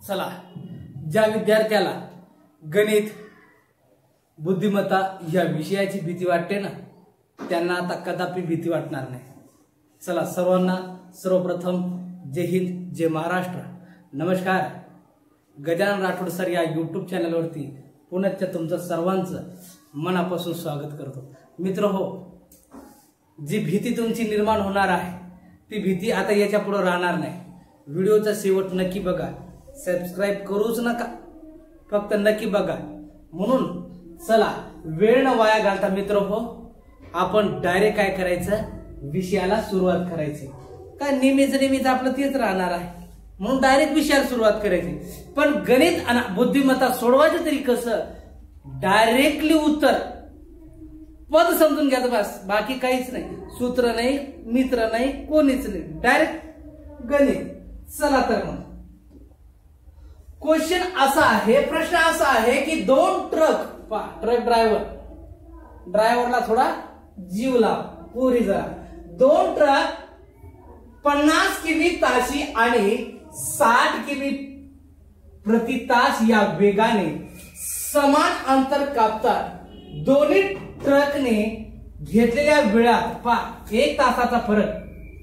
चला, ज्या विद्यार्थ्याला गणित बुद्धिमत्ता या विषयाची भीती वाटते ना, त्यांना आता कदापि भीती वाटणार नाही। चला, सर्वांना सर्वप्रथम जय हिंद, जय महाराष्ट्र, नमस्कार। गजानन राठोड सर या यूट्यूब चॅनलवरती पुण्याच्या तुमचं सर्वांचं मनापासून स्वागत करतो। मित्र हो, जी भीती तुमची निर्माण होणार आहे ती भीती आता याच्या पुढे राहणार नाही। व्हिडिओचा शेवट नक्की बघा, सबस्क्राइब करूच नका, फक्त नक्की बघा। म्हणून चला, वेळ न वाया घालता मित्र हो, आपण डायरेक्ट काय करायचं, विषयाला सुरुवात करायची। काय नेहमीच आपलं तेच राहणार आहे, म्हणून डायरेक्ट विषयाला सुरुवात करायची। पण गणित आणि बुद्धिमत्ता सोडवायचं तरी कसं, डायरेक्टली उत्तर पद समजून घ्यायचं बस, बाकी काहीच नाही। सूत्र नाही, मित्र नाही, कोणीच नाही, डायरेक्ट गणित। चला तर मग क्वेश्चन असा आहे, प्रश्न असा आहे की दोन ट्रक ड्रायव्हरला थोडा जीव लाव पुरी जरा। दोन ट्रक 50 किमी ताशी आणि 60 किमी प्रति तास या वेगाने समान अंतर कापतात। दोन्ही ट्रकने घेतलेल्या वेळात 1 तासाचा फरक,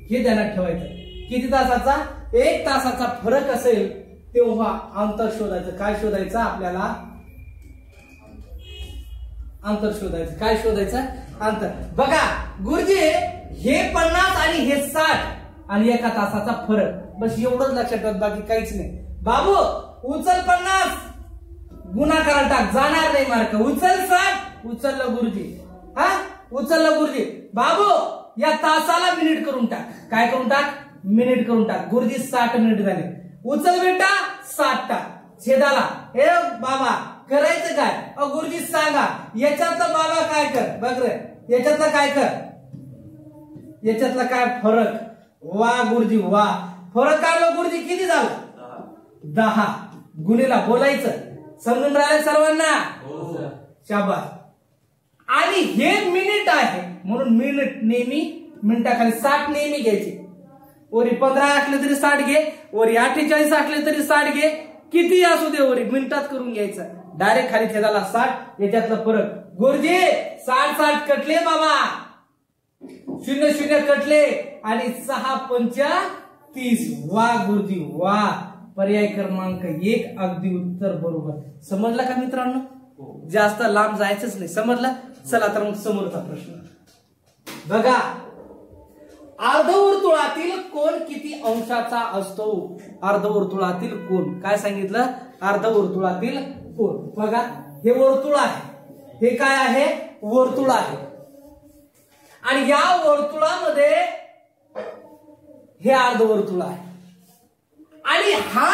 हे ध्यानात ठेवायचं। किती तासाचा? 1 तासाचा फरक असेल तेव्हा अंतर शोधायचं। काय शोधायचं आपल्याला? अंतर शोधायचं। काय शोधायचं? अंतर। बघा गुरुजी, हे 50 आणि हे 60 आणि 1 तासाचा फरक, बस एवढंच लक्षात ठेवा, बाकी काहीच नाही। बाबू उचल 50, गुणाकार टाक, जाणार नाही मार्क। उचल 60, उचललं गुरुजी, हा उचललं गुरुजी। बाबू या तासाला मिनिट करून टाक। काय करून टाक? मिनिट करून टाक। गुरुजी 60 मिनिट झाले। उचल बेटा 60 टाक छेदाला। हे बाबा करायचं काय? गुरुजी सांगा, याच्यातलं बाबा काय कर, बघ रे, याच्यातलं काय कर, याच्यातला काय फरक? वा गुरुजी वा, फरक काढलो गुरुजी, किती झालं? 10 गुणीला बोलायचं। समजून राहिले सर्वांना? शाबास। आणि हे मिनिट आहे म्हणून मिनिट नेहमी मिनिटाखाली 60 नेहमी घ्यायचे। वरी 15 असले तरी 60 घे, वरी 48 असले तरी 60 घे, किती असू दे, वरी मिनिटात करून घ्यायचं। डायरेक्ट खाली छेदाला 60, याच्यातलं फरक। गुरुजी 60 कटले बाबा, 0 कटले आणि 6 पंचा 30। वा गुरुजी वा, पर्याय क्रमांक 1 अगदी उत्तर बरोबर। समजला का मित्रांनो? जास्त लांब जायचंच नाही, समजलं? चला तर मग समोरचा प्रश्न बघा। अर्धवर्तुळातील कोन किती अंशाचा असतो? अर्धवर्तुळातील कोन काय सांगितलं? अर्धवर्तुळातील कोन। बघा हे वर्तुळ आहे, हे काय आहे? वर्तुळ आहे। आणि या वर्तुळामध्ये हे अर्धवर्तुळ आहे आणि हा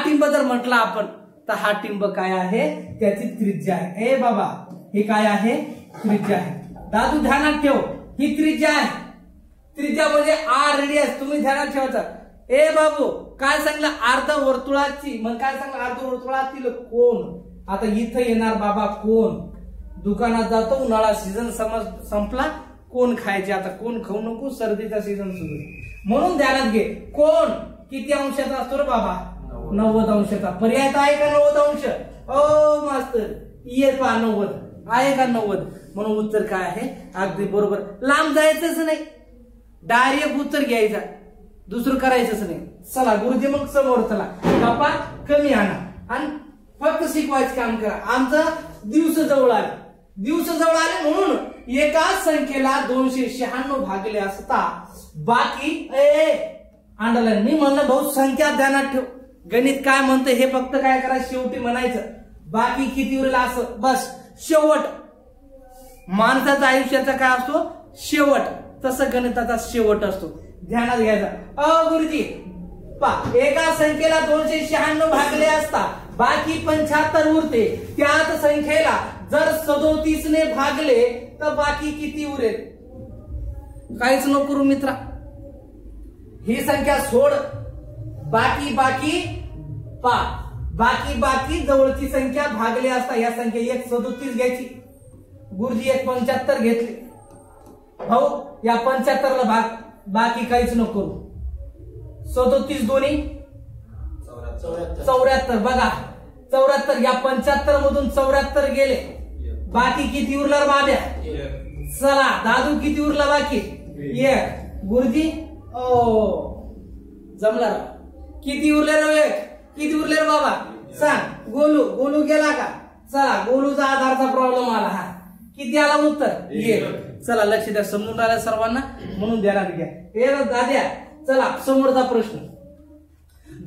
टिंब जर म्हटला आपण तर हा टिंब काय आहे? त्याची त्रिज्या आहे। ए बाबा हे काय आहे? त्रिज्या आहे। दादू ध्यानात ठेव, ही त्रिज्या आहे। त्रिज्या म्हणजे आर रेडियस, तुम्ही ध्यानात ठेवायचं। ए बाबू काय सांगलं? अर्धवर्तुळाची, मग काय सांगलं? अर्धवर्तुळातील कोन। आता इथं येणार बाबा कोन। दुकानात जातो, उन्हाळा सीझन संपला, कोण खायचे, आता कोण खाऊ नको, सर्दीचा सीझन सुरू, म्हणून ध्यानात घे। कोण किती अंशाचा असतो रे बाबा? 90 अंशाचा। पर्याय आहे का 90 अंश? ओ मास्तर ये पा 90 आहे का? 90, म्हणून उत्तर काय आहे? अगदी बरोबर। लांब जायचंच नाही, डायरेक्ट उत्तर घ्यायचा, दुसरं करायचंच नाही। चला गुरुजी मग समोर चला, बापा कमी आणा आणि फक्त शिकवायचं काम करा। आमचं दिवस जवळ आले म्हणून एका संख्येला 296 भागले असता बाकी अंडरलाईन। मी म्हणलं भाऊ संख्या ध्यानात ठेव, गणित काय म्हणतं हे फक्त काय करा, शेवटी म्हणायचं, बाकी किती उरला असं बस। शेवट माणसाच्या आयुष्याचा काय असतो? शेवट, तसं गणिताचा शेवट असतो, ध्यानात घ्यायचा। गुरुजी एका संख्येला 296 भागले असता बाकी 75 उरते, त्याच संख्येला जर 37 ने भागले तर बाकी किती उरेल? काहीच नको करू मित्रा, ही संख्या सोड, बाकी बाकी जवळची संख्या भागले असता या संख्या 1 37 घ्यायची। गुरुजी 1 75 घेतले, भाऊ या 75 ला भाग, बाकी काहीच नको करू। 37 दोन्ही 74 बघा 74 या 75 मधून 74 गेले बाकी किती उरलं बाब्या चला दादू किती उरला बाकी एक गुरुजी जमला किती उरले रे किती उरले रे बाबा सांग गोलू गेला का चला गोलूचा आधारचा प्रॉब्लेम आला हा किती आला उत्तर एक चला लक्ष द्या समजून राहिलं सर्वांना म्हणून ध्यानात घ्या हे दाद्या चला समोरचा प्रश्न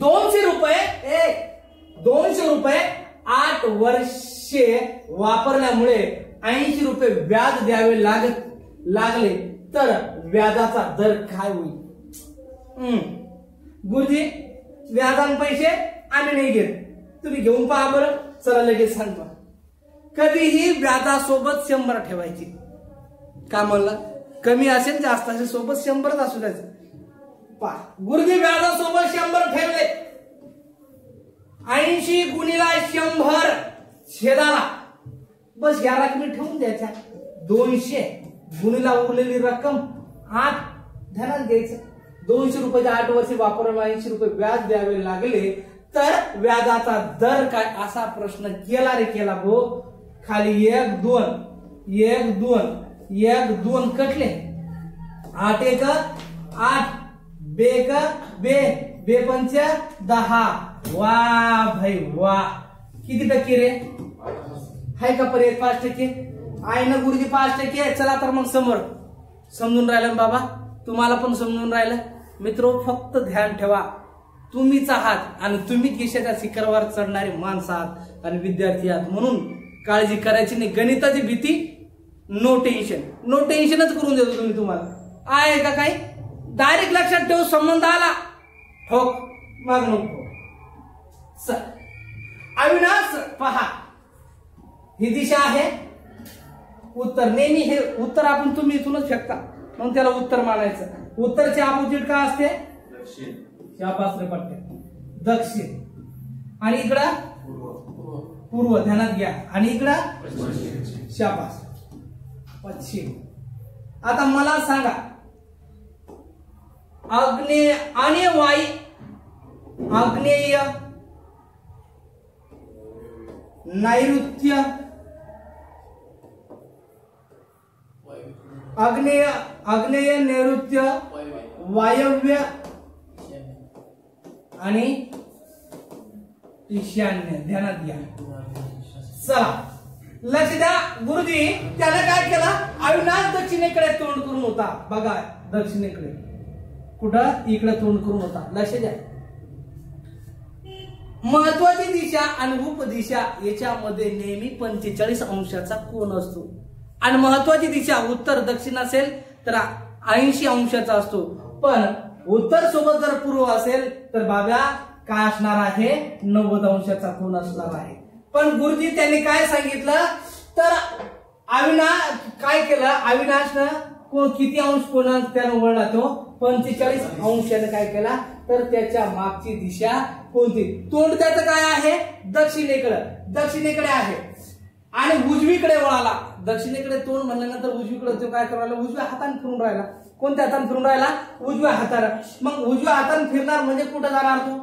200 रुपये 8 वर्षे वापरल्यामुळे 80 रुपये व्याज द्यावे लागले तर व्याजाचा दर काय होईल गुरुजी व्याजान पैसे आम्ही नाही घेत तुम्ही घेऊन पहा बरं चला लगेच सांगतो कधीही व्याजासोबत 100 ठेवायची का म्हणला कमी असेल जास्त असेल सोबत 100 असू द्यायचं पहा गुरुजी व्याजासोबत 100 ठेवले 80 गुणिला 100 छेदाला बस या रकमी ठेवून द्यायच्या 200 गुणिला उरलेली रक्कम 8 ध्यानात घ्यायचं 200 रुपयाच्या 8 वर्षे वापरून 80 रुपये व्याज द्यावे लागले तर व्याजाचा दर काय असा प्रश्न केला रे केला भो खाली 1 2 1 2 1 2 कटले 8 1 8 बे 5 10 वा भाई वा किती टक्के रे हाय का पर्यंत 5% आहे ना गुरुजी 5% चला तर मग समोर समजून राहिलं बाबा तुम्हाला पण समजून राहिलं मित्रो फक्त ध्यान ठेवा तुम्हीच आहात आणि तुम्ही यशाच्या शिखरावर चढणारे माणसं आहात आणि विद्यार्थी आहात म्हणून काळजी करायची नाही गणिताची भीती नो टेन्शनच करून देतो तुम्ही तुम्हाला आहे का काही डायरेक्ट लक्षात ठेवू संबंध आला ठोक मग नको अविनाश पहा ही दिशा आहे उत्तर नेहमी हे उत्तर आपण तुम्ही इथूनच फेकता मग त्याला उत्तर मानायचं उत्तरचे अपोजिट काय असते या पाच पट्ट्या दक्षिण आणि इकडं पूर्व ध्यानात घ्या आणि इकडं शाबास पश्चिम आता मला सांगा आग्नेय आणि आग्नेय नैऋत्य आग्नेय नैऋत्य वायव्य आणि ईशान्य ध्यानात घ्या चला लक्ष द्या गुरुजी त्याने काय केलं अविनाश दक्षिणेकडे तोंड करून होता बघा दक्षिणेकडे कुठं इकडे तोंड करून होता लक्ष द्या महत्वाची दिशा आणि उपदिशा याच्यामध्ये नेहमी 45 अंशाचा कोन असतो आणि महत्वाची दिशा उत्तर दक्षिण असेल तर 80 अंशाचा असतो पण उत्तर सोबत जर पूर्व असेल तर बाब्या काय असणार आहे 90 अंशाचा कोन असणार आहे पण गुरुजी त्यांनी काय सांगितलं तर अविनाश काय केलं अविनाशनं किती अंश कोण त्यानं वळला तो 45 अंशाने काय केला तर त्याच्या मागची दिशा कोणती तोंड त्याचं काय आहे दक्षिणेकडे आहे आणि उजवीकडे वळाला दक्षिणेकडे तोंड म्हणल्यानंतर उजवीकडे तो काय करायला उजव्या हाताने फिरून राहिला कोणत्या हाताने फिरून राहिला उजव्या हाताने मग उजव्या हाताने फिरणार म्हणजे कुठं जाणार तो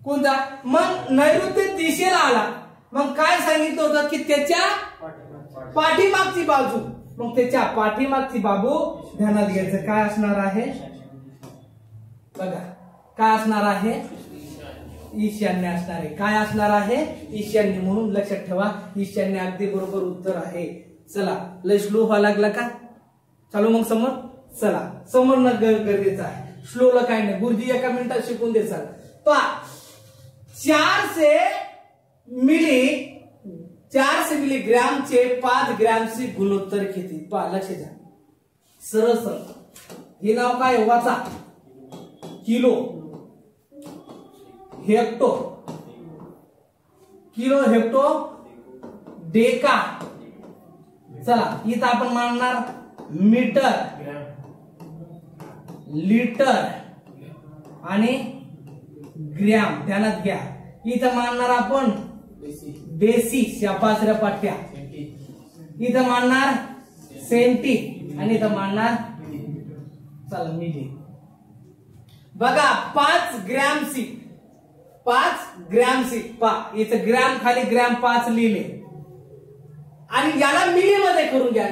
कोणता मग नैऋत्य दिशेला आला मग काय सांगितलं होतं की त्याच्या पाठीमागची बाजू मग त्याच्या पाठीमागची बाजू ध्यानात घ्यायचं काय असणार आहे बघा काय असणार आहे ईशान्य असणार आहे काय असणार आहे ईशान्य म्हणून लक्षात ठेवा ईशान्य अगदी बरोबर उत्तर आहे चला लय स्लो व्हायला लागला का चालू मग समोर चला समोर न गरजेचं आहे स्लोला काय नाही गुरुजी एका मिनिटात शिकून दे सर पा 400 मिलीग्राम चे 5 ग्रॅमचे गुणोत्तर किती पहा लक्ष द्या सरळ हे नाव काय वाचा किलो हेक्टो डेका चला इथं आपण मानणार मीटर लिटर आणि ग्रॅम ध्यानात घ्या इथं मानणार आपण देसी शापासऱ्या पाट्या इथं मानणार सेंटी आणि इथं मानणार चला मिली बघा 5 ग्रॅमची 5 ग्रॅम सी पा इथं ग्रॅम खाली ग्रॅम 5 लिहिले आणि याला मिली मध्ये करून घ्या.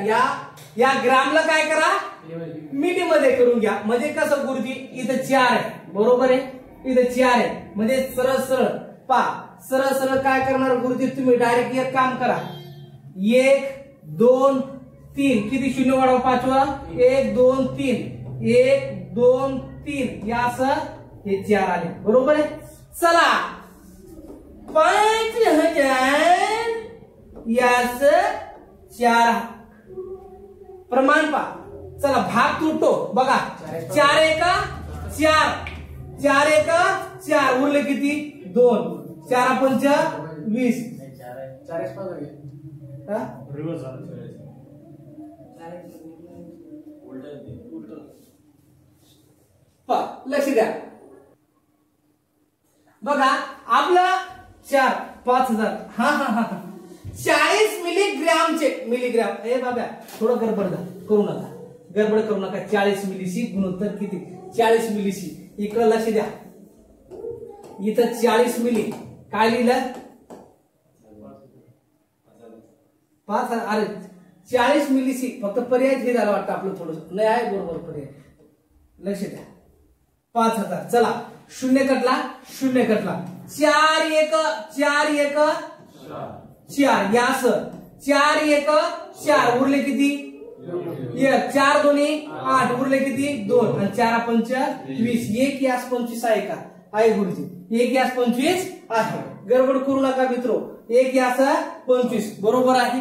या ग्रॅमला काय करा मिली मध्ये करून घ्या. म्हणजे कसं गुरुजी इथं 4 आहे बरोबर आहे, इथं 4 आहे म्हणजे सरळ सरळ पा सरळ सरळ काय करणार गुरुजी तुम्ही डायरेक्ट एक काम करा 1 2 3 किती शून्य वाढवा 5वा 1 2 3 1 2 3 या असं हे 4 आले बरोबर आहे. चला 5000 यास 4 प्रमाण पा. चला भाग तुटतो बघा 4 1 4 4 1 4 उरले किती 2 4 5 20 लक्ष द्या बघा आपलं 4 5000 हा हा हा 40 मिलीग्रामचे मिलीग्राम ए बाबा थोडं गडबड करू नका गडबड करू नका 40 मिलीशी गुणोत्तर किती 40 मिलीशी इकडे लक्ष द्या इथं 40 मिली काय लिहिलं 5000 अरे 40 मिलीशी फक्त पर्याय हे झालं वाटतं आपलं थोडं नाही आहे बरोबर पर्याय लक्ष द्या 5000 चला शून्य कटला 4 1 4 1 4 यास 4 1 4 उरले किती 4 2 8 उरले किती 2 आणि 4 5 20 1 यास 25 आहे का आहे गुरुजी 1 यास 25 आहे. गडबड करू नका मित्रो 1 यास 25 बरोबर आहे.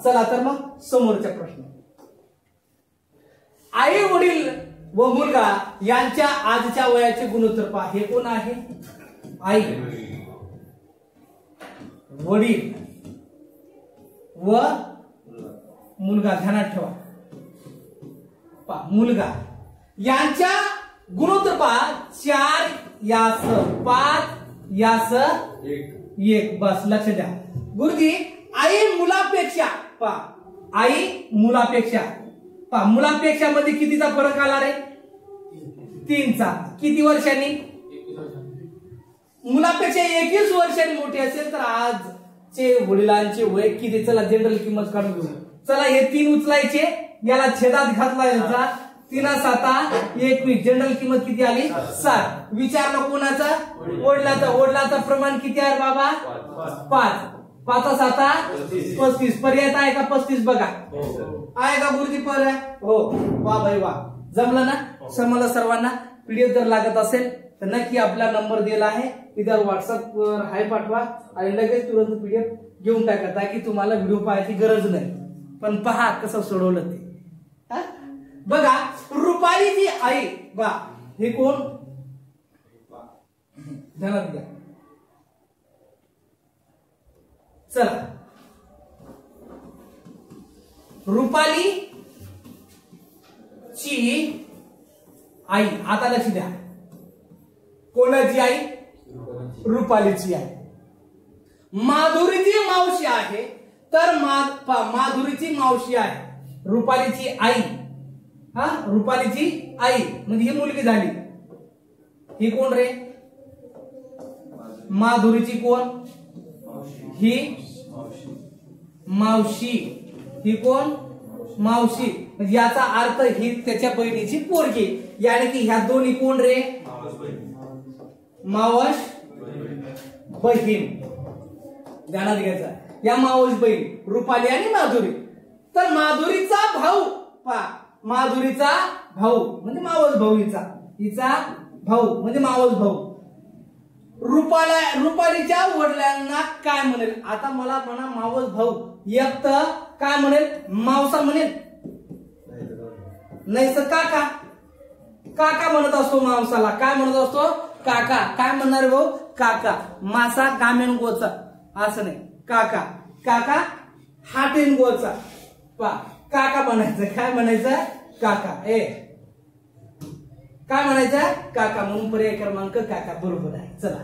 चला तर मग समोरचा प्रश्न आई वडील व मुलगा यांच्या आजच्या वयाचे गुणोत्तर पहा. हे कोण आहे आई वडील व मुलगा ध्यानात ठेवा पहा मुलगा यांच्या गुणोत्तर पहा 4 यास 5 यास 1 बस लक्ष द्या गुरुजी आई मुलापेक्षा पहा आई मुलापेक्षा पहा मुलापेक्षा मध्ये कितीचा फरक आला रे 3चा किती वर्षांनी मुलापेक्षा 21 वर्षांनी मोठी असेल तर आजचे वडिलांचे वय किती चला जनरल किंमत काढून घेऊ. चला हे 3 उचलायचे याला छेदात घातला 3 7 21 जनरल किंमत किती आली 7. विचारलं कोणाचा वडिलाचा प्रमाण किती आहे बाबा 5 5 7 35 पर्याय आहे का 35 बघा आहे का गुरुजी पर्याय हो वा भाई वा जमलं ना. समजलं सर्वांना. पीडीएफ जर लागत असेल तर नक्की आपला नंबर दिला आहे इधर व्हॉट्सअप वर हाय पाठवा आणि लगेच तुरंत पीडीएफ घेऊन टाका ताकि तुम्हाला व्हिडिओ पाहायची गरज नाही. पण पहा कसं सोडवलं ते बघा. रुपालीची आई बा हे कोण ध्यानात घ्या. चला रुपाली ची आई आता लक्ष द्या कोणाची आई रुपालीची आई. माधुरीची मावशी आहे तर माधुरीची मावशी आहे रुपालीची आई हा रुपालीची आई म्हणजे ही मुलगी झाली. ही कोण रे माधुरीची कोण ही मावशी ही कोण मावशी म्हणजे याचा अर्थ ही त्याच्या बहिणीची पोरगी यानी की ह्या दोन्ही कोण रे मावस बहीण ध्यानात घ्यायचा. या मावस बहीण रुपाली आणि माधुरी. तर माधुरीचा भाऊ माधुरीचा भाऊ म्हणजे मावस भाऊ हिचा भाऊ म्हणजे मावस भाऊ रुपालीच्या वडिलांना काय म्हणेल. आता मला म्हणा मावस भाऊ एक तर काय म्हणेल मावसा म्हणेल नाही तर काका काका म्हणत असतो मावसाला काय म्हणत असतो काका. काय म्हणणार भाऊ काका. मासा गामेन गोचा असं नाही काका. काका हाटेन गोचा काका म्हणायचं. काय म्हणायचं काका. काय म्हणायचं काका म्हणून पर्याय क्रमांक काका बरोबर आहे. चला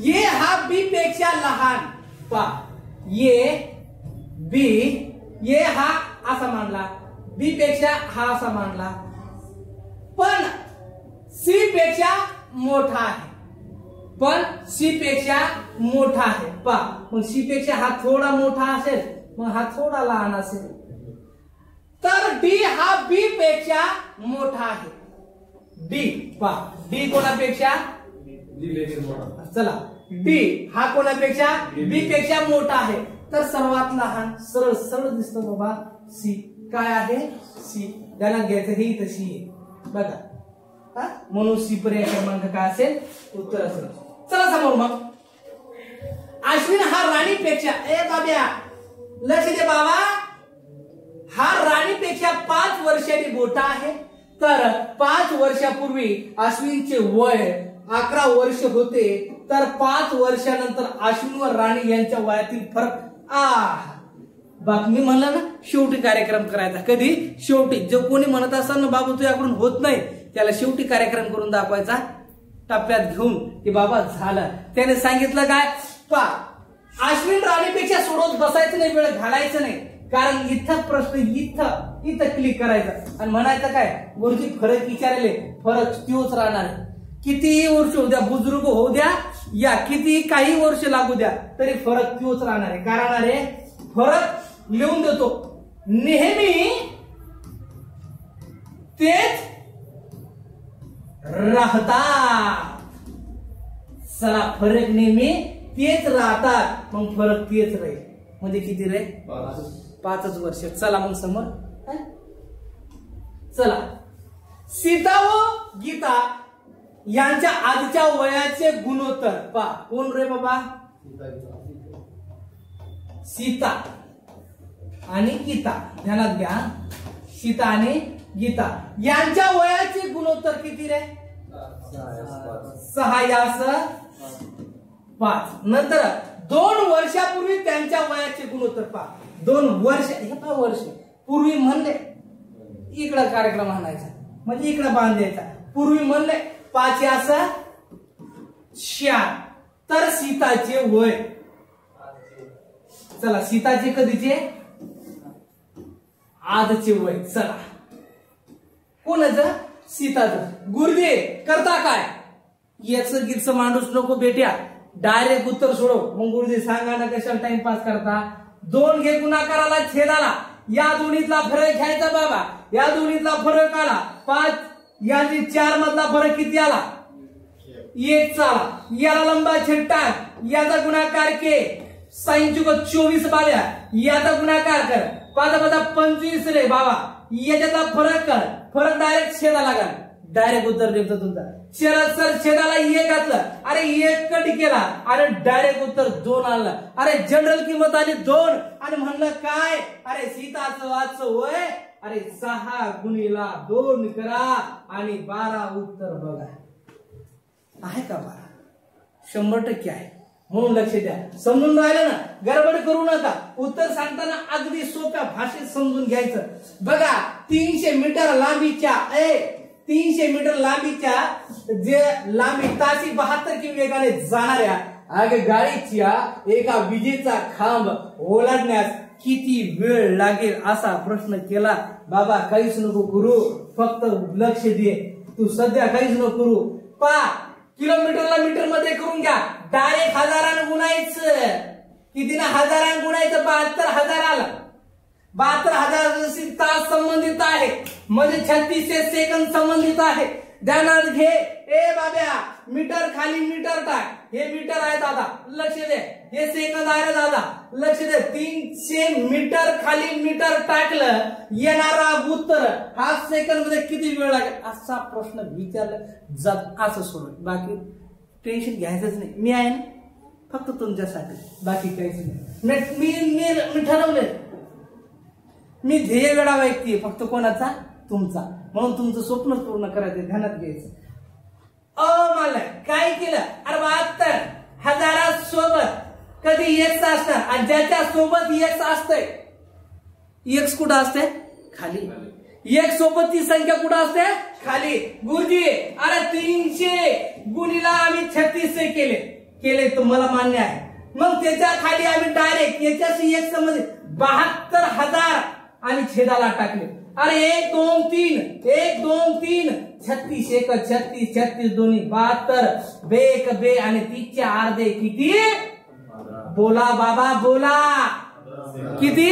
ये हा बी पेक्षा लहान ये बी ये हा असा मानला बी पेक्षा हा असा मानला पण सी पेक्षा मोठा आहे, पण सी पेक्षा मोठा आहे पा, मग सी पेक्षा हा थोडा मोठा असेल, मग हा थोडा लहान असेल, तर डी हा बी पेक्षा मोठा आहे. डी पा, डी कोणापेक्षा, चला डी हा कोणापेक्षा, बी पेक्षा मोठा आहे, तर सर्वात लहान सरळ सरळ दिसतो बाबा सी. काय आहे सी, त्याला घ्यायचं हे इथं सी आहे बघा, म्हणून सी पर्याय क्रमांक काय असेल, उत्तर असेल. चला समोर मग, अश्विन हा राणीपेक्षा, ए बाब्या लक्ष दे बाबा, हा राणीपेक्षा 5 वर्षांनी मोठा आहे, तर 5 वर्षापूर्वी अश्विनचे वय 11 वर्ष होते, तर 5 वर्षानंतर अश्विन व राणी यांच्या वयातील फरक बातमी म्हणलं ना, शेवटी कार्यक्रम करायचा. कधी शेवटी, जो कोणी म्हणत असाल ना बाबा तुझ्याकडून होत नाही, त्याला शेवटी कार्यक्रम करून दाखवायचा, टप्प्यात घेऊन की बाबा झालं. त्याने सांगितलं काय पा, अश्विन राणीपेक्षा सोडवत बसायचं नाही, वेळ घालायचं नाही, कारण इथं प्रश्न इथं क्लिक करायचा आणि म्हणायचं काय, गुरुजी फरक विचारले, फरक तोच राहणार आहे. कितीही वर्ष होऊ द्या, बुजुर्ग होऊ द्या, या कितीही काही वर्ष लागू द्या, तरी फरक तोच राहणार आहे. कारण अरे फरक लिहून देतो, नेहमी तेच राहतात. चला फरक नेहमी तेच राहतात, मग फरक तेच राहील, म्हणजे किती रे, 5 वर्ष. चला मग समोर, चला सीता व गीता यांच्या आजच्या वयाचे गुणोत्तर पा, कोण रे बाबा, सीता आणि गीता, ध्यानात घ्या, सीता आणि गीता यांच्या वयाचे गुणोत्तर किती रे, 6:5. नंतर 2 वर्षापूर्वी त्यांच्या वयाचे गुणोत्तर पा, 2 वर्ष, हे पा वर्ष पूर्वी म्हणले, इकडं कार्यक्रम आणायचा म्हणजे इकडं बांधायचा, पूर्वी म्हणले 5:6, तर सीताचे वय, चला सीताचे कधीचे, आजचे वय. चला कोणाचं, सीताचं. गुरुजी करता काय, याच गिरच मांडूच नको बेट्या, डायरेक्ट उत्तर सोडव. मग गुरुजी सांगा ना कशाला टाइमपास करता, 2 घे गुणाकाराला छेदाला, या दोन्हीतला फरक घ्यायचा बाबा, या दोन्हीतला फरक आला 5, याची 4 मधला फरक किती आला, 1 चाला, याला लंबा छेद टाक, याचा गुणाकार के, 24 बाव्या, याचा गुणाकार कर, 5-5 रे बाबा, याच्यातला फरक कर, फरक डायरेक्ट छेदा लागला, डायरेक्ट उत्तर देतो तुमचा. सर छेदाला 1 घातलं, अरे 1 कट केला, अरे डायरेक्ट उत्तर 2 आलं. अरे जनरल किंमत आली 2, आणि म्हणलं काय, अरे सीताचं वाचं वय, अरे 6×2 करा आणि 12 उत्तर बघा. आहे का 12? 100% आहे. म्हणून लक्ष द्या, समजून राहिलं ना, गडबड करू नका. उत्तर सांगताना अगदी सोप्या भाषेत समजून घ्यायचं. बघा 300 मीटर लांबीच्या 300 मीटर लांबीच्या जे लांबी ताशी 72 किमी वेगाने जाणाऱ्या गाडीच्या एका विजेचा खांब ओलांडण्यास किती वेळ लागेल असा प्रश्न केला. बाबा काहीच नको करू, फक्त लक्ष दे, तू सध्या काहीच नको करू. पा किलोमीटरला मीटर मध्ये करून घ्या, डायरेक्ट हजारानं गुणायचं. किती ना हजारानं गुणायचं, 72,000 आलं. 72,000 तास संबंधित आहे, म्हणजे 36 सेकंद संबंधित आहे. ध्यानात घे. ए बाब्या मीटर खाली मीटर टाक, हे मीटर आहे दादा, लक्ष दे. हे सेकंद आहे दादा, लक्ष दे. 300 मीटर खाली मीटर टाकलं, येणारा उत्तर हा सेकंद मध्ये किती वेळ लागेल असा प्रश्न विचारला जात. असं सोडून बाकी टेन्शन घ्यायचंच नाही. मी आहे ना फक्त तुमच्यासाठी, बाकी काहीच नाही. मी ठरवले, मी ध्येय वेळा व्यक्ती आहे, फक्त कोणाचा, तुमचा. म्हणून तुमचं स्वप्न पूर्ण करायचं, ध्यानात घ्यायचं. मला काय केलं, अरे 72,000 सोबत कधी एक्स असणार, आणि ज्याच्या सोबत एक्स असतंय, एक्स कुठं असते, खाली. एक सोबत ती संख्या कुठं असते, खाली. गुरुजी अरे 300 गुणीला आम्ही 36 केले तर मला मान्य आहे. मग त्याच्या खाली आम्ही डायरेक्ट याच्याशी एक समज 72,000 आणि छेदाला टाकले. अरे 1 2 3 1 2 3 36 एक 36 36 दोन्ही 72 बे एक बे आणि 30 चे अर्धे किती बोला बाबा बोला किती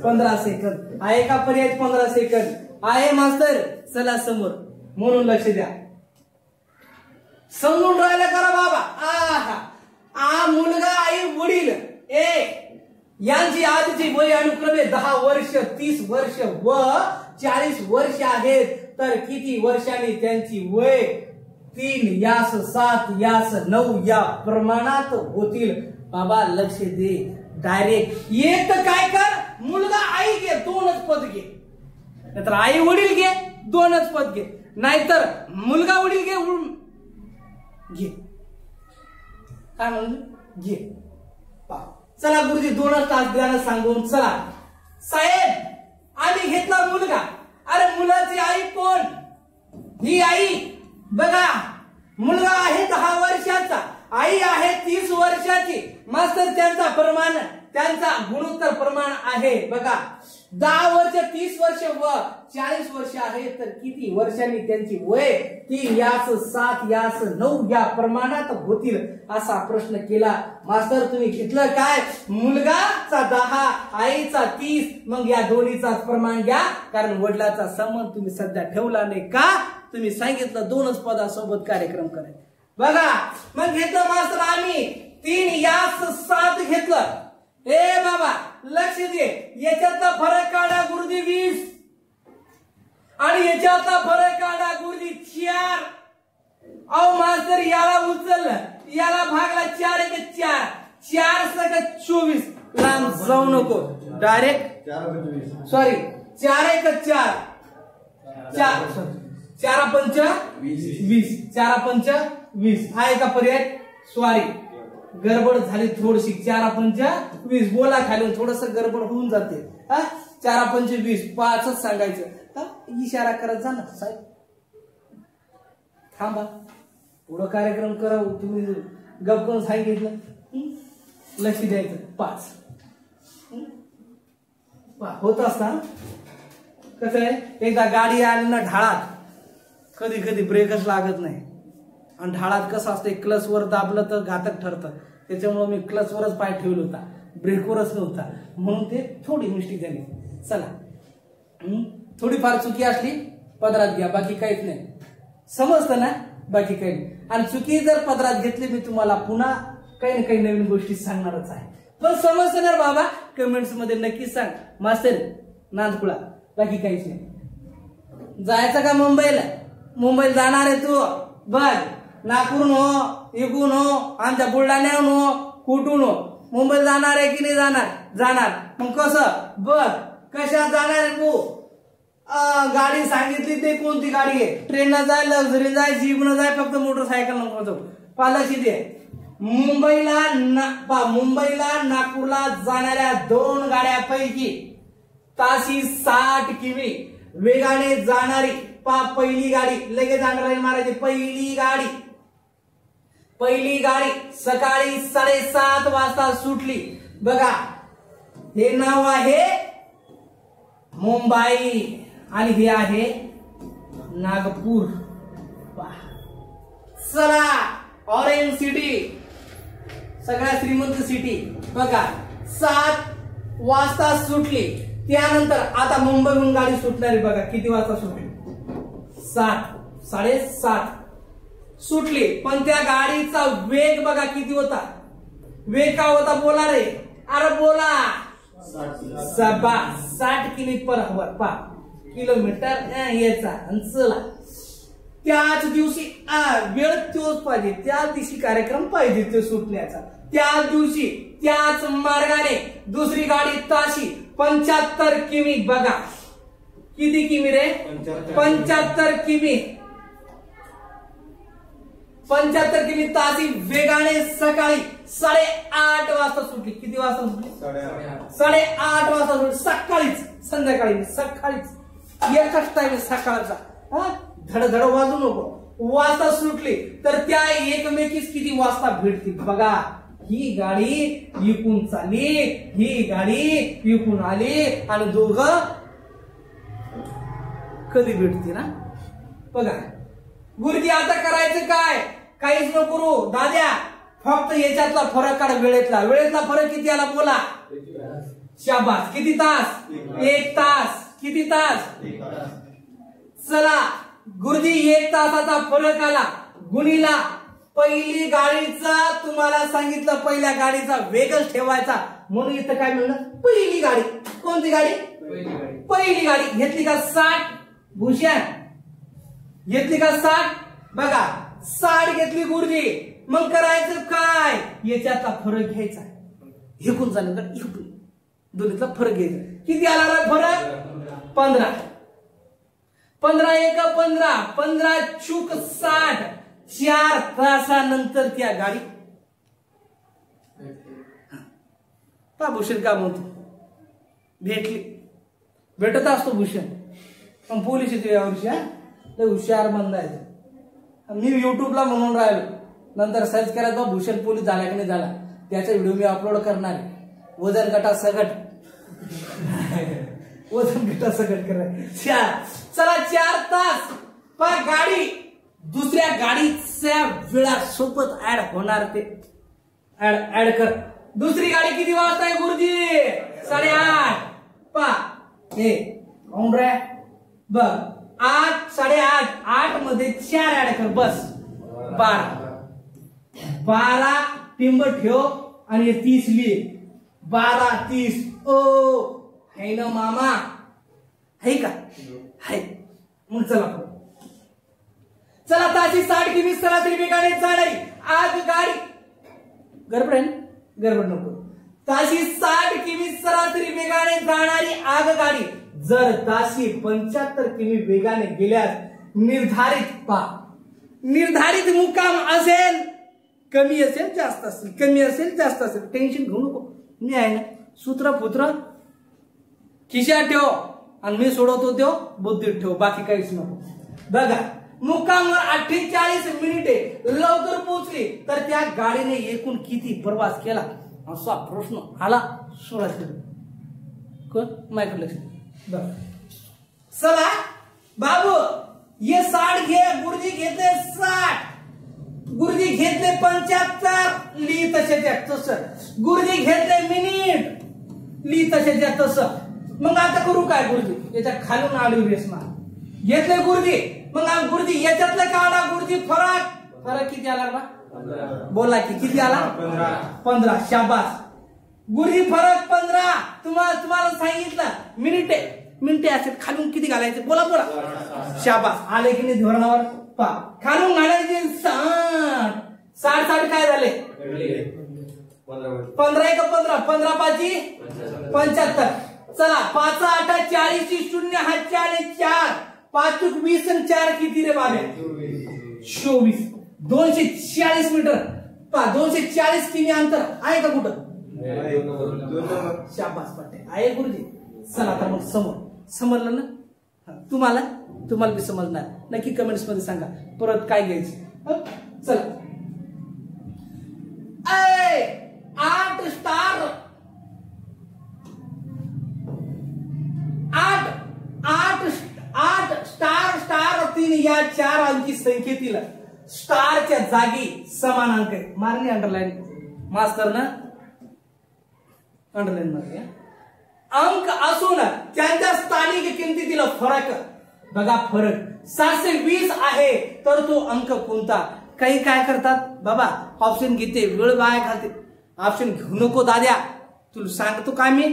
15 सेकंद आहे का पर्याय 15 सेकंद आहे मास्तर चला समोर म्हणून लक्ष द्या समजून राहिलं करा बाबा आ मुलगा आई वडील यांची आजची वय अनुक्रमे 10 वर्ष 30 वर्ष व 40 वर्ष आहेत तर किती वर्षांनी त्यांची वय 3 यास 7 यास 9 या प्रमाणात होतील बाबा लक्ष दे डायरेक्ट एक तर काय कर मुलगा आई घे 2च पद घे नाहीतर आई वडील घे 2च पद घे नाहीतर मुलगा वडील घे काय म्हणून घे चला गुरुजी 2च तास द्यायला सांगून चला साहेब आम्ही घेतला मुलगा अरे मुलाची आई कोण ही आई बघा मुलगा आहे 10 वर्षाचा आई आहे 30 वर्षाची मास्तर त्यांचा प्रमाण त्यांचा गुणोत्तर प्रमाण आहे बघा 10 वर्ष 30 वर्ष व 40 वर्ष आहे तर किती वर्षांनी त्यांची वय 3 यास 7 यास 9 या प्रमाणात होतील असा प्रश्न केला मास्तर तुम्ही घेतलं काय मुलगाचा 10 आईचा 30 मग या दोन्हीचाच प्रमाण घ्या कारण वडिलाचा संबंध तुम्ही सध्या ठेवला नाही का तुम्ही सांगितलं 2च पदासोबत कार्यक्रम करायचा बघा मग घेतलं मास्तर आम्ही 3 यास 7 घेतलं बाबा लक्ष दे याच्यातला फरक काढा गुरुजी 20 आणि याच्यातला फरक काढा गुरुजी 4 अहो मास्तर याला उचललं याला भागला 4 एक 4 4 सगळं 24 लांब जाऊ नको डायरेक्ट सॉरी 4 एक 4 4 पंच 20 4 पंच 20 आहे का पर्याय सॉरी गडबड झाली थोडीशी 4 पंच 20 बोला खाली थोडस गडबड होऊन जाते 4 पंच 20 5च सांगायचं इशारा करत जा ना साहेब थांबा पुढं कार्यक्रम करा तुम्ही गप करून सांगितलं लक्ष द्यायचं 5 होत असता कसं आहे एकदा गाडी आली ना ढाळात कधी कधी ब्रेकच लागत नाही आणि ढाळात कसं असतं क्लचवर दाबलं तर घातक ठरतं त्याच्यामुळे मी क्लचवरच पाय ठेवला होता ब्रेकवरच नव्हता म्हणून ते थोडी मिस्टेक झाली चला थोडीफार चुकी असली पदरात घ्या बाकी काहीच नाही समजतं ना बाकी काही नाही आणि चुकी जर पदरात घेतली मी तुम्हाला पुन्हा काही ना काही नवीन गोष्टी सांगणारच आहे पण समजतं ना बाबा कमेंट्स मध्ये नक्कीच सांग मास्तर नांदकुळा बाकी काहीच नाही जायचं का मुंबईला जाणार आहे तू बघ नागपूरहून हो इकडून हो आमच्या बुलढाण्याहून हो कुठून हो मुंबईला जाणार आहे की नाही जाणार मग कसं बघ कशात जाणार आहे तू गाडी सांगितली ते कोणती गाडी आहे ट्रेनला जाय लक्झरी जाय जीपनं जाय फक्त मोटरसायकल नको जाऊ पालाशी दे मुंबईला नागपूरला जाणाऱ्या 2 गाड्यापैकी ताशी 60 किमी वेगाने जाणारी पहिली गाडी लगेच अंग्रेजी मारायची पहिली गाडी सकाळी 7:30 वाजता सुटली बघा हे नाव आहे मुंबई आणि हे आहे नागपूर चला ऑरेंज सिटी सगळ्यात श्रीमंत सिटी बघा 7 वाजता सुटली त्यानंतर आता मुंबईहून गाडी सुटणारी बघा किती वाजता सुटली 7:30 सुटली पण त्या गाडीचा वेग बघा किती होता वेग का होता बोला रे अरे बोला 60 किलोमीटर याचा चला त्याच दिवशी वेळ तोच पाहिजे त्याच दिवशी कार्यक्रम पाहिजे ते सुटण्याचा त्याच दिवशी त्याच मार्गाने दुसरी गाडी ताशी 75 किमी बघा किती किमी रे 75 किमी 75 किमी तासी वेगाने सकाळी 8:30 वाजता सुटली किती वाजता सुटली 8:30 वाजता सुटली सकाळीच एकच टाइम सकाळचा धडधड वाजू नको वाजता सुटली तर त्या एकमेकीच किती वाजता भेटतील बघा ही गाडी इकून चालली ही गाडी इकून आली आणि दोघं कधी भेटते ना बघा गुरुजी आता करायचं काय, काहीच नको करू दाद्या, फक्त याच्यातला फरक काढ, वेळेतला फरक किती आला बोला. शाबास. किती तास? 1 तास. किती तास? चला गुरुजी 1 तासाचा फरक आला, गुणीला पहिली गाडीचा, तुम्हाला सांगितलं पहिल्या गाडीचा वेगच ठेवायचा, म्हणून इथं काय मिळणार, पहिली गाडी. कोणती गाडी? पहिली गाडी. घेतली का 60 भूषण, घेतली का 60, बघा 60 घेतली गुरुजी. मग करायचं काय, याच्यातला फरक घ्यायचा, एकूण झालं का एकूण दोन्हीतला फरक घ्यायचा. किती आला फरक? 15. 15 एक 15, 15 चूक 60. 4 तासानंतर त्या गाडी पा भूषण का म्हणतो भेटली, भेटत असतो भूषण, पण पोलीस येते यावर्षी लय हुशार बंदायचं. मी युट्यूबला म्हणून राहिलो, नंतर सर्च करायचं भूषण पोलीस झाला की नाही झाला, त्याचा व्हिडिओ मी अपलोड करणार आहे. वजन गटा सगट वजन गटा सगट करायचं. चला 4 तास पा गाडी दुसऱ्या गाडीच्या वेळासोबत ऍड होणार, ते ऍड कर. दुसरी गाडी किती वाजता आहे गुरुजी? 8:30. पा हे रे बघ 8, 8:30. 8 मध्ये 4 ऍड कर, बस 12 टिंब ठेव आणि 30 लिहि. 12 30. ओ है ना मामा, है का? है. मग चला ताशी 60 किमी सरासरी वेगाने जाणारी आग गाडी, गडबड नको. ताशी 60 किमी सरासरी वेगाने जाणारी आग गाडी जर ताशी 75 किमी वेगाने गेल्यास निर्धारित मुक्काम असेल, कमी असेल जास्त असेल, कमी असेल जास्त असेल, टेन्शन घेऊ नको, मी आहे ना. सूत्र खिशात ठेव आणि मी सोडवतो देव बुद्धीत ठेव, बाकी काहीच नको. बघा मुक्कामवर 48 मिनिटे लवकर पोहोचली तर त्या गाडीने एकूण किती प्रवास केला असा प्रश्न आला. 16 किलोमीटर. कोण मायकडे लक्ष. बरं चला बाबू ये 60 घे, गुरुजी घेतले 60, गुरुजी घेतले 75, ली तशाच्या तसं. गुरुजी घेतले मिनिट, ली तशाच्या तसं. मग आता करू काय गुरुजी, याच्या खालून आडवी बेसणार घेतले गुरुजी. मग गुरुजी याच्यातलं काढा गुरुजी फरक किती आला बा? बोला की किती आला? 15. शाबास गुरुजी फरक 15. तुम्हाला सांगितलं मिनिटे असेल, खालून किती घालायचे बोला. शाबास. आले की नाही धोरणावर पा, खालून घालायचे 60 काय झाले? 15 एक 15, 15 5 75. चला 5 8 40 0 हात 4 5 20 आणि 4 किती रे बाबे? 24. 240 मीटर पा 240 किमी अंतर आहे का कुठं? शाबास पट्टे आहे गुरुजी. चला आता मग समजलं ना तुम्हाला बी समजणार नक्की कमेंट्स मध्ये सांगा परत काय घ्यायचं. चला 8 स्टार 8 स्टार 3 या 4 अंकी संख्येतील स्टारच्या जागी समान अंक आहे. मारली अंडरलाईन मास्तर ना, अंडरलाईन मारली. अंक असून त्यांच्या स्थानिक किमतीतील फरक बघा. फरक 720 आहे तर तो अंक कोणता? काही काय करतात बाबा, ऑप्शन घेते, वेळ वाया घालते. ऑप्शन घेऊ नको दाद्या, तुला सांगतो काय मी,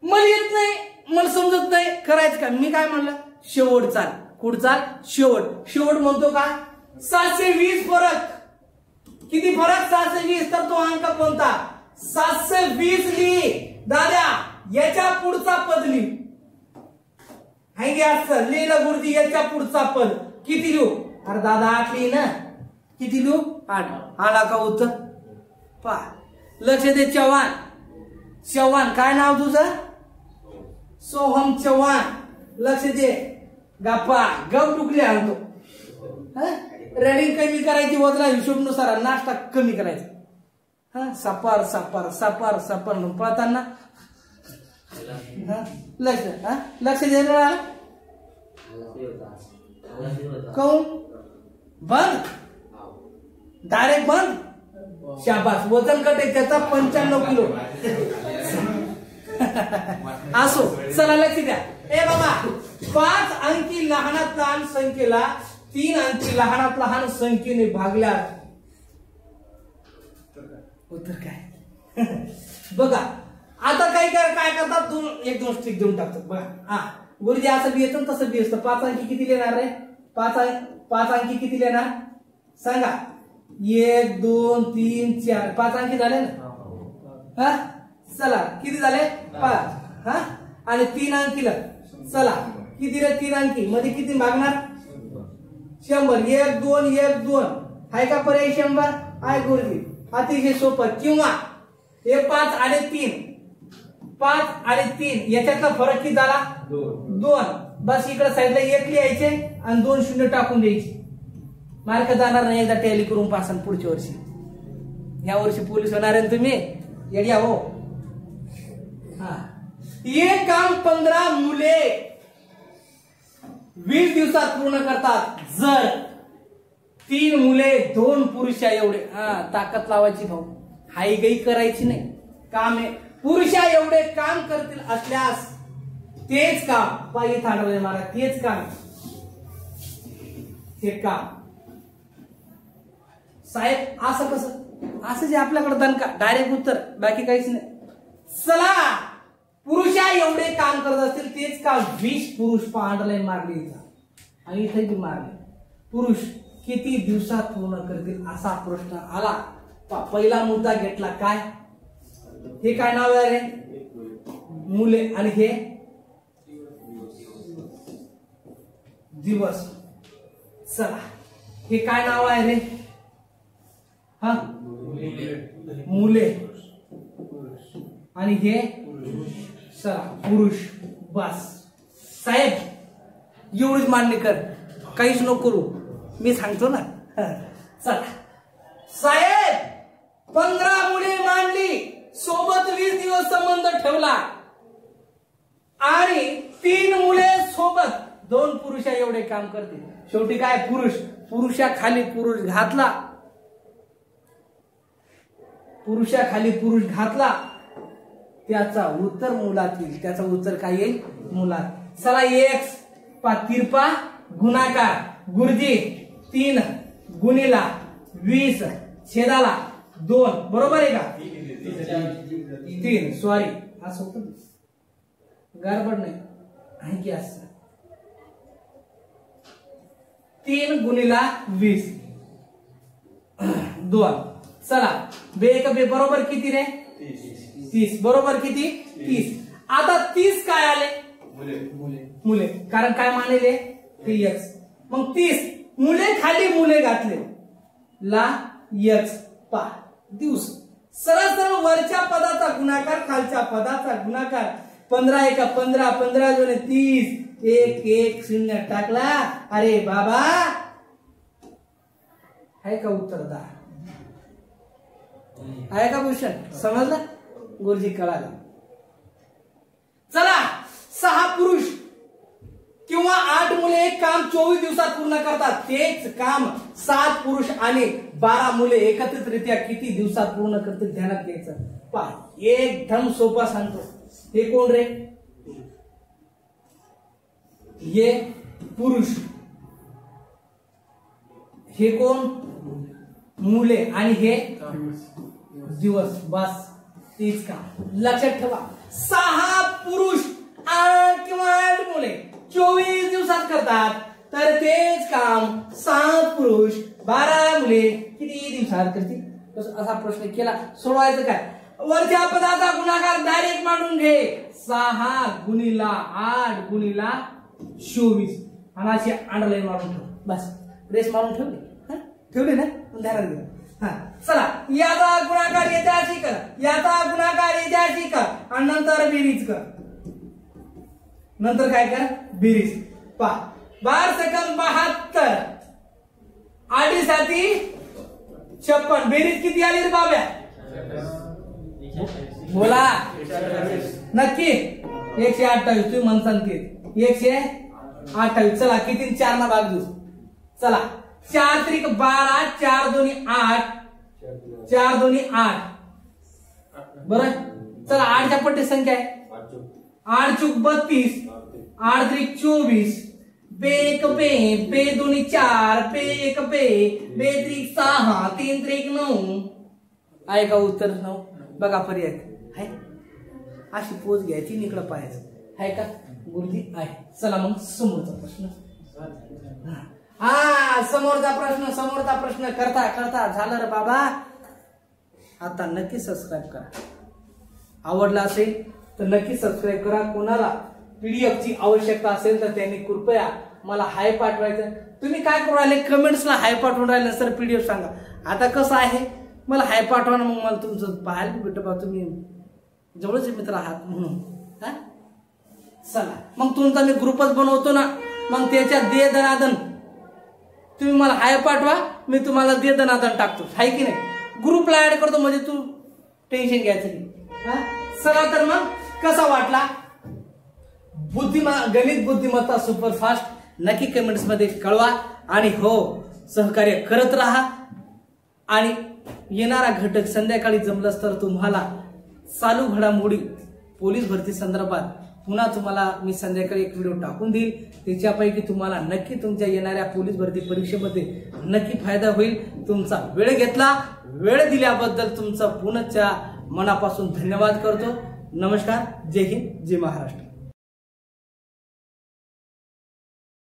मला येत नाही, मला समजत नाही, करायचं का? मी काय म्हणलं, शेवट चाल. कुठं चाल? शेवट म्हणतो का? 720 फरक. किती फरक? 720. तर तो अंक कोणता? 720 लिही दाद्या. याच्या पुढचा पद लिही. लिहिलं गुरुजी याच्या पुढचा पद किती लिहू? अरे दादा 8 लिही ना. किती लिहू? 8. आला का उत्तर? पा लक्ष दे. चव्हाण काय नाव तुझं? सोहम चव्हाण. लक्ष दे. गप्पा गप टुकली आणतो. रेडिंग कमी करायची, वजना हिशोबनुसार नाश्ता कमी करायचा. सापार पळताना लक्ष द्यायला काऊन बंद, डायरेक्ट बंद. शाबास, वजन कट आहे त्याचा 95 किलो. असो, चला लक्ष द्या. ए बाबा, 5 अंकी लहानात लहान संख्येला 3 अंकी लहानात लहान संख्येने भागल्यास उत्तर काय? बघा आता काय करतात, एक दोन स्टिक देऊन टाकतात. बघा हा गुरुजी असं बी येतं तसं बी असतं. 5 अंकी किती लिहिणार रे? 5 अंकी किती लिहिणार सांगा? 1 2 3 4 5 अंकी झाले ना. हा चला किती झाले? 5. हा आणि 3 अंकीला चला किती रे? 3 अंकी मध्ये किती भागणार? 100. 1 2 1 2 आहे का पर्याय? 100 आहे गुरुजी. अतिशय सोपं. किंवा हे 5 आणि 3, 5 आणि 3 याच्यातला फरक किती झाला? 2. बस इकडे साईडला 1 लिहायचे आणि 2 शून्य टाकून द्यायचे. मार्क जाणार नाही. एकदा टॅली करून पासन पुढच्या वर्षी. या वर्षी पोलीस होणार आहे तुम्ही येड्या हो. हा हे काम 15 मुले 20 दिवसात पूर्ण करतात जर 3 मुले 2 पुरुषा एवढे. हा ताकद लावायची भाऊ, हाई गई करायची नाही. काम आहे पुरुषा एवढे काम करतील असल्यास तेच काम पाहिजे थांबवले मला. तेच काम हे काम साहेब असं कसं? असं जे आपल्याकडे दणका डायरेक्ट उत्तर, बाकी काहीच नाही. चला पुरुषा एवढे काम करत असतील तेच काम 20 पुरुष पांढरलाईन मारली आणि इथे बी मारले. पुरुष किती दिवसात पूर्ण करतील असा प्रश्न आला. पहिला मुद्दा घेतला काय? हे काय नाव आहे रे? मुले. आणि हे दिवस. चला हे काय नाव आहे रे? हा मुले. आणि हे चला पुरुष. बस साहेब एवढीच मान्य कर, काहीच नको करू, मी सांगतो ना. चला साहेब 15 मुले मांडली, सोबत 20 दिवस संबंध ठेवला आणि 3 मुले सोबत 2 पुरुषा एवढे काम करतील. शेवटी काय? पुरुष. पुरुषाखाली पुरुष घातला, पुरुषाखाली पुरुष घातला, त्याचा उत्तर मुलात येईल. त्याचं उत्तर काय येईल? मुलात. चला एक तिरपा गुणाकार गुरुजी 3 गुणिला 20 छेदाला 2 बरोबर आहे का? 3 सॉरी असं होतं, गडबड नाही आहे की असं. 3 गुणिला 20 2. चला बे बे बरोबर किती रे? 30 बरोबर किती? 30. आता 30 काय आले? मुले. कारण काय मानले? हे x. मग 30 मुले खाली मुले घातले ला x पा दिवस. सरळ सरळ वरच्या पदाचा गुणाकार खालच्या पदाचा गुणाकार. 15 एका 15 15 दोन 30 1 1 0 टाकला. अरे बाबा आहे का उत्तर? आहे का भूषण? समजलं गुरुजी? कळालं. चला 6 पुरुष किंवा 8 मुले एक काम 24 दिवसात पूर्ण करतात. तेच काम 7 पुरुष आणि 12 मुले एकत्रितरित्या किती दिवसात पूर्ण करतील ध्यानात घ्यायचं. पहा एकदम सोपा सांगतो. हे कोण रे? हे पुरुष. हे कोण? मुले. आणि हे दिवस. बस तेच काम लक्षात ठेवा. 6 पुरुष 8 किंवा 8 मुले 24 दिवसात करतात तर तेच काम 7 पुरुष 12 मुले किती दिवसात करतील? असा प्रश्न केला. सोडवायचं काय? वरच्या पदाचा गुणाकार डायरेक्ट मांडून घे. 6 गुणिला 8 गुणिला 24 आणि अशी अंडरलाईन मारून ठेव. बस रेस मारून ठेवली. ठेवली ना? ध्यानात घे. चला याचा गुणाकार याच्याशी कर, याचा गुणाकार याच्याशी कर आणि नंतर बेरीज कर. नंतर काय कर? बेरीज. पा 12 सेकंद 72 8 साथी 56. बेरीज किती आली रे बाब्या? बोला नक्की. 128. तुम्ही म्हणसान ते 100 28. चला किती 4 ना भाग देऊ. चला 4 त्रिक 12, 4 दोन्ही 8, 4 दोन्ही 8. बरं चला 8 च्या पट्टी संख्या आहे 8 चूक 32, 8 त्रिक 24, बे 1 बे, बे दोन्ही 4, बे 1 बे, बे त्रिक 6, 3 त्रिक 9. आहे का उत्तर 9? बघा पर्याय आहे. अशी पोच घ्यायची निकडं पाहायचं आहे का गुरुजी आहे. चला मग समोरचा प्रश्न. समोरचा प्रश्न करता करता झालं रे बाबा. आता नक्की सबस्क्राईब करा. आवडला असेल तर नक्की सबस्क्राईब करा. कोणाला पीडीएफ ची आवश्यकता असेल तर त्यांनी कृपया मला हाय पाठवायचं. तुम्ही काय करू राहिले कमेंट्सला हाय पाठवून राहिले सर पीडीएफ सांगा. आता कसं आहे मला हाय पाठवा ना मग मला तुमचं पाहायला भेटतं बा तुम्ही जवळचे मित्र आहात म्हणून. चला मग तुमचा मी ग्रुपच बनवतो ना मग त्याच्यात दे दनादन तुम्ही मला हाय पाठवा मी तुम्हाला दे दनादन टाकतो हाय की नाही. ग्रुपला ऍड करतो म्हणजे तू टेन्शन घ्यायचं नाही. चला तर मग कसा वाटला गणित बुद्धिमत्ता सुपरफास्ट नक्की कमेंट्स मध्ये कळवा. आणि हो सहकार्य करत राहा. आणि येणारा घटक संध्याकाळी जमलंच तर तुम्हाला चालू घडामोडी पोलीस भरती संदर्भात पुन्हा तुम्हाला मी संध्याकाळी एक व्हिडिओ टाकून देईल. त्याच्यापैकी तुम्हाला नक्की तुमच्या येणाऱ्या पोलीस भरती परीक्षेमध्ये नक्की फायदा होईल. तुमचा वेळ घेतला वेळ दिल्याबद्दल तुमचा पुनःच्या मनापासून धन्यवाद करतो. नमस्कार. जय हिंद जय महाराष्ट्र.